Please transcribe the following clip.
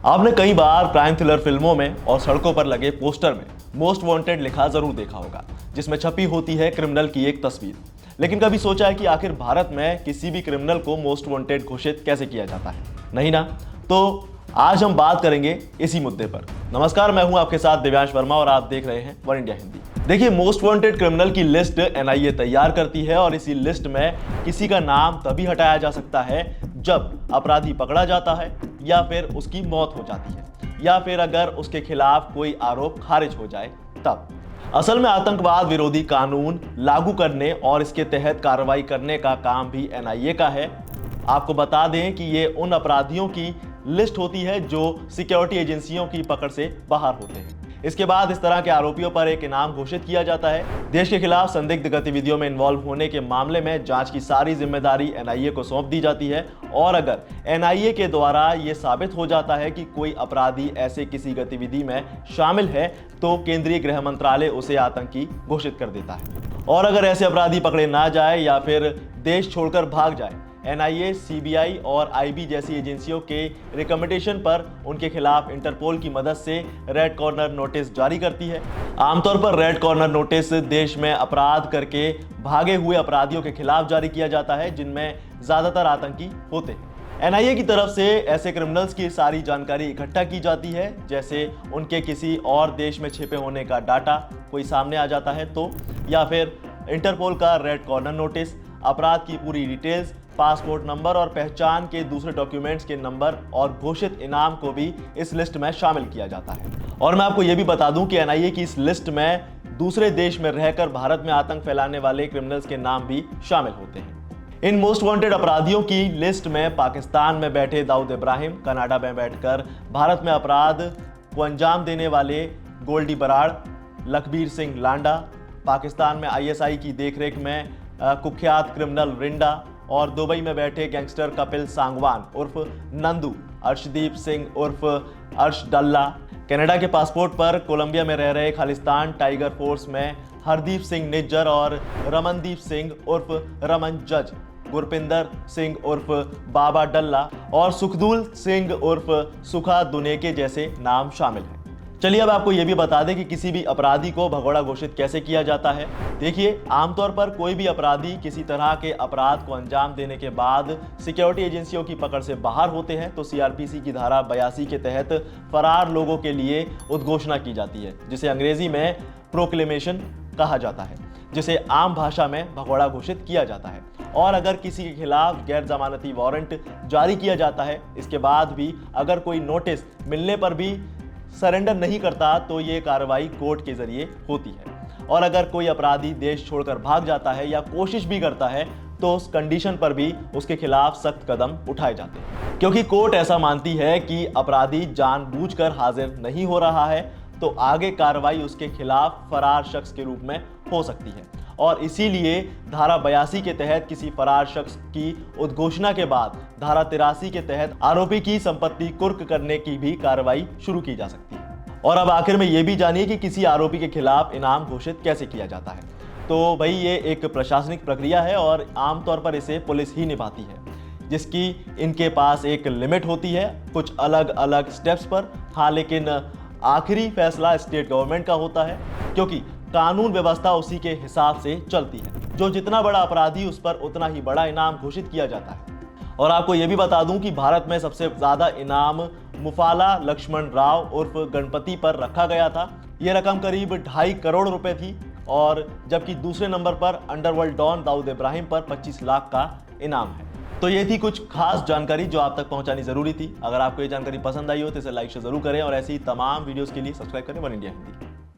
आपने कई बार crime thriller फिल्मों में और सड़कों पर लगे पोस्टर में मोस्ट वांटेड लिखा जरूर देखा होगा, जिसमें छपी होती है क्रिमिनल की एक तस्वीर। लेकिन कभी सोचा है कि आखिर भारत में किसी भी क्रिमिनल को मोस्ट वांटेड घोषित कैसे किया जाता है? नहीं ना? तो आज हम बात करेंगे इसी मुद्दे पर। नमस्कार, मैं हूं आपके साथ दिव्यांश वर्मा और आप देख रहे हैं वन इंडिया हिंदी। देखिए, मोस्ट वांटेड क्रिमिनल की लिस्ट एनआईए तैयार करती है और इसी लिस्ट में किसी का नाम तभी हटाया जा सकता है जब अपराधी पकड़ा जाता है या फिर उसकी मौत हो जाती है या फिर अगर उसके खिलाफ कोई आरोप खारिज हो जाए तब। असल में आतंकवाद विरोधी कानून लागू करने और इसके तहत कार्रवाई करने का काम भी एनआईए का है। आपको बता दें कि ये उन अपराधियों की लिस्ट होती है जो सिक्योरिटी एजेंसियों की पकड़ से बाहर होते हैं। इसके बाद इस तरह के आरोपियों पर एक इनाम घोषित किया जाता है। देश के खिलाफ संदिग्ध गतिविधियों में इन्वॉल्व होने के मामले में जांच की सारी जिम्मेदारी एनआईए को सौंप दी जाती है और अगर एनआईए के द्वारा यह साबित हो जाता है कि कोई अपराधी ऐसे किसी गतिविधि में शामिल है तो केंद्रीय गृह मंत्रालय उसे आतंकी घोषित कर देता है। और अगर ऐसे अपराधी पकड़े ना जाए या फिर देश छोड़कर भाग जाए, एनआईए, सीबीआई और आईबी जैसी एजेंसियों के रिकमेंडेशन पर उनके खिलाफ इंटरपोल की मदद से रेड कॉर्नर नोटिस जारी करती है। आमतौर पर रेड कॉर्नर नोटिस देश में अपराध करके भागे हुए अपराधियों के खिलाफ जारी किया जाता है जिनमें ज्यादातर आतंकी होते हैं। एनआईए की तरफ से ऐसे क्रिमिनल्स की सारी जानकारी इकट्ठा की जाती है, जैसे उनके किसी और देश में छिपे होने का डाटा कोई सामने आ जाता है तो, या फिर इंटरपोल का रेड कॉर्नर नोटिस, अपराध की पूरी डिटेल्स, पासपोर्ट नंबर और पहचान के दूसरे डॉक्यूमेंट्स के नंबर और घोषित इनाम को भी इस लिस्ट में शामिल किया जाता है। और मैं आपको यह भी बता दूं कि एनआईए की इस लिस्ट में दूसरे देश में रहकर भारत में आतंक फैलाने वाले क्रिमिनल्स के नाम भी शामिल होते हैं। इन मोस्ट वांटेड अपराधियों की लिस्ट में पाकिस्तान में बैठे दाऊद इब्राहिम, कनाडा में बैठकर भारत में अपराध को अंजाम देने वाले गोल्डी बराड़, लखबीर सिंह लांडा, पाकिस्तान में आईएसआई की देखरेख में कुख्यात क्रिमिनल रिंडा और दुबई में बैठे गैंगस्टर कपिल सांगवान उर्फ नंदू, अर्शदीप सिंह उर्फ अर्श डल्ला, कनाडा के पासपोर्ट पर कोलंबिया में रह रहे खालिस्तान टाइगर फोर्स में हरदीप सिंह निज्जर और रमनदीप सिंह उर्फ रमन जज, गुरपिंदर सिंह उर्फ बाबा डल्ला और सुखदूल सिंह उर्फ सुखा दुनेके जैसे नाम शामिल हैं। चलिए अब आपको यह भी बता दें कि किसी भी अपराधी को भगोड़ा घोषित कैसे किया जाता है। देखिए, आमतौर पर कोई भी अपराधी किसी तरह के अपराध को अंजाम देने के बाद सिक्योरिटी एजेंसियों की पकड़ से बाहर होते हैं तो सीआरपीसी की धारा 82 के तहत फरार लोगों के लिए उद्घोषणा की जाती है, जिसे अंग्रेजी में प्रोक्लेमेशन कहा जाता है, जिसे आम भाषा में भगोड़ा घोषित किया जाता है। और अगर किसी के खिलाफ गैर जमानती वारंट जारी किया जाता है, इसके बाद भी अगर कोई नोटिस मिलने पर भी सरेंडर नहीं करता तो ये कार्रवाई कोर्ट के जरिए होती है। और अगर कोई अपराधी देश छोड़कर भाग जाता है या कोशिश भी करता है तो उस कंडीशन पर भी उसके खिलाफ सख्त कदम उठाए जाते हैं, क्योंकि कोर्ट ऐसा मानती है कि अपराधी जानबूझकर हाजिर नहीं हो रहा है तो आगे कार्रवाई उसके खिलाफ फरार शख्स के रूप में हो सकती है। और इसीलिए धारा 82 के तहत किसी फरार शख्स की उद्घोषणा के बाद धारा 83 के तहत आरोपी की संपत्ति कुर्क करने की भी कार्रवाई शुरू की जा सकती है। और अब आखिर में यह भी जानिए कि किसी आरोपी के खिलाफ इनाम घोषित कैसे किया जाता है। तो भाई, ये एक प्रशासनिक प्रक्रिया है और आमतौर पर इसे पुलिस ही निभाती है, जिसकी इनके पास एक लिमिट होती है कुछ अलग अलग स्टेप्स पर। हाँ, लेकिन आखिरी फैसला स्टेट गवर्नमेंट का होता है, क्योंकि कानून व्यवस्था उसी के हिसाब से चलती है। जो जितना बड़ा अपराधी उस पर उतना ही बड़ा इनाम घोषित किया जाता है। और आपको यह भी बता दूं कि भारत में सबसे ज्यादा इनाम मुफाला लक्ष्मण राव उर्फ गणपति पर रखा गया था। यह रकम करीब 2.5 करोड़ रुपए थी। और जबकि दूसरे नंबर पर अंडरवर्ल्ड डॉन दाऊद इब्राहिम पर 25 लाख का इनाम है। तो ये थी कुछ खास जानकारी जो आप तक पहुंचानी जरूरी थी। अगर आपको ये जानकारी पसंद आई हो तो इसे लाइक जरूर करें और ऐसी ही तमाम वीडियोस के लिए सब्सक्राइब करें वन इंडिया हिंदी।